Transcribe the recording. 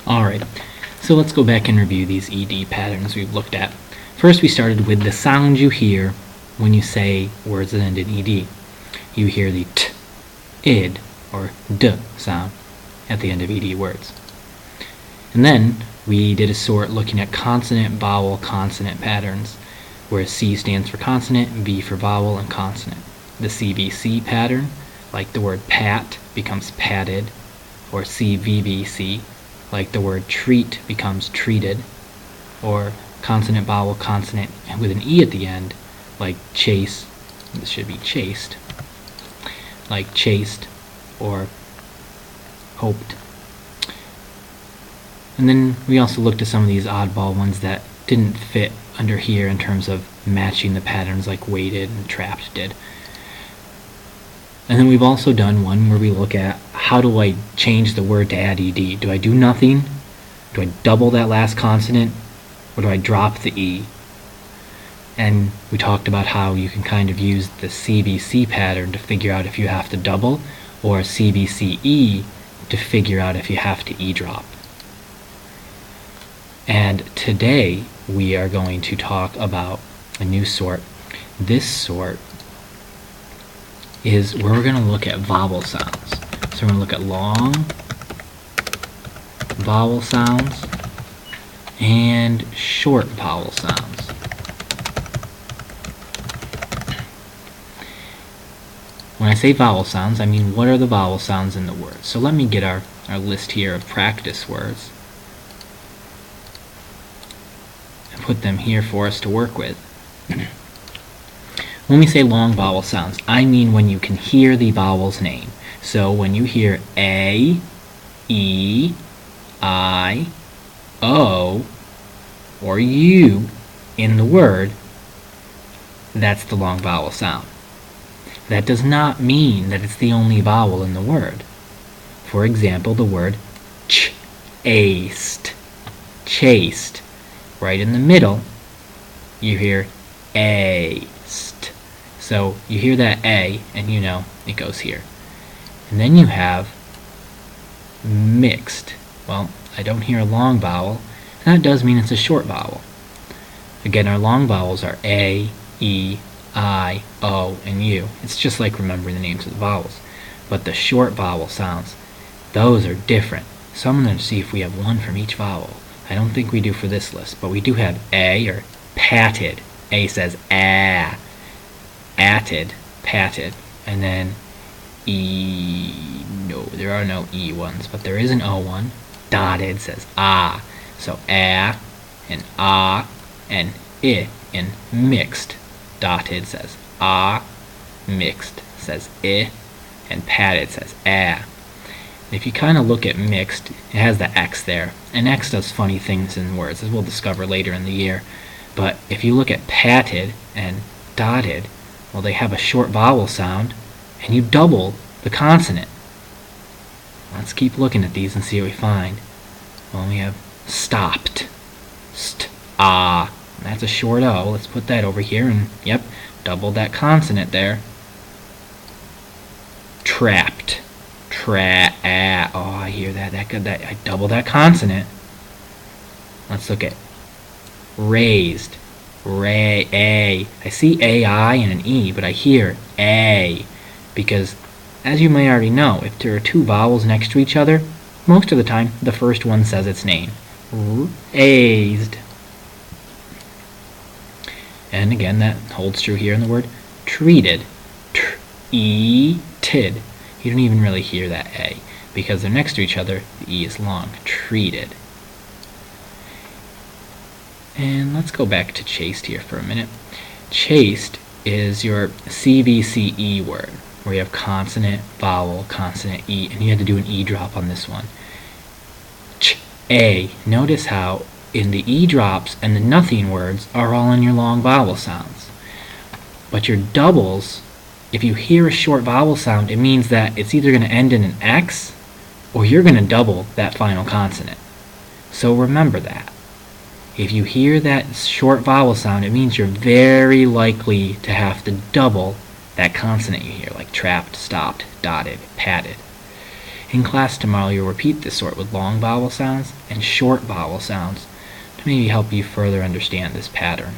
Alright, so let's go back and review these ED patterns we've looked at. First we started with the sound you hear when you say words that end in ED. You hear the t, id, or d sound at the end of ED words. And then we did a sort looking at consonant, vowel, consonant patterns, where C stands for consonant, V for vowel, and consonant. The CVC pattern, like the word pat, becomes patted, or CVVC, like the word treat becomes treated, or consonant, vowel, consonant with an E at the end, like chase, this should be chased, like chased or hoped. And then we also looked at some of these oddball ones that didn't fit under here in terms of matching the patterns like weighted and trapped did. And then we've also done one where we look at how do I change the word to add ed. Do I do nothing? Do I double that last consonant? Or do I drop the E? And we talked about how you can kind of use the CVC pattern to figure out if you have to double, or CVCE to figure out if you have to E drop. And today we are going to talk about a new sort. This sort is where we're going to look at vowel sounds. So we're going to look at long vowel sounds and short vowel sounds. When I say vowel sounds, I mean what are the vowel sounds in the word. So let me get our list here of practice words and put them here for us to work with. When we say long vowel sounds, I mean when you can hear the vowel's name. So when you hear A, E, I, O, or U in the word, that's the long vowel sound. That does not mean that it's the only vowel in the word. For example, the word chased, chased. Right in the middle, you hear A-st. So you hear that A, and you know it goes here. And then you have mixed. Well, I don't hear a long vowel, and that does mean it's a short vowel. Again, our long vowels are A, E, I, O, and U. It's just like remembering the names of the vowels. But the short vowel sounds, those are different. So I'm going to see if we have one from each vowel. I don't think we do for this list, but we do have A, or patted. A says ah, atted, patted. And then E, no, there are no E ones, but there is an O one. Dotted says ah. So ah, and ah, and I, and mixed. Dotted says ah, mixed says I, and patted says ah. If you kind of look at mixed, it has the X there. And X does funny things in words, as we'll discover later in the year. But if you look at patted and dotted, well, they have a short vowel sound, and you double the consonant. Let's keep looking at these and see what we find. Well, we have stopped, st-ah. That's a short O. Let's put that over here, and yep, double that consonant there. Trapped. Oh, I hear that. I double that consonant. Let's look at raised. A. I see A-I and an E, but I hear A. Because, as you may already know, if there are two vowels next to each other, most of the time, the first one says its name. Raised. And again, that holds true here in the word treated. E-tid. You don't even really hear that A. Because they're next to each other, the E is long. Treated. And let's go back to chased here for a minute. Chased is your CVCE word, where you have consonant, vowel, consonant, E, and you had to do an E drop on this one. A. Notice how in the E drops and the nothing words are all in your long vowel sounds. But your doubles, if you hear a short vowel sound, it means that it's either going to end in an X or you're going to double that final consonant. So remember that. If you hear that short vowel sound, it means you're very likely to have to double that consonant you hear, like trapped, stopped, dotted, patted. In class tomorrow, you'll repeat this sort with long vowel sounds and short vowel sounds to maybe help you further understand this pattern.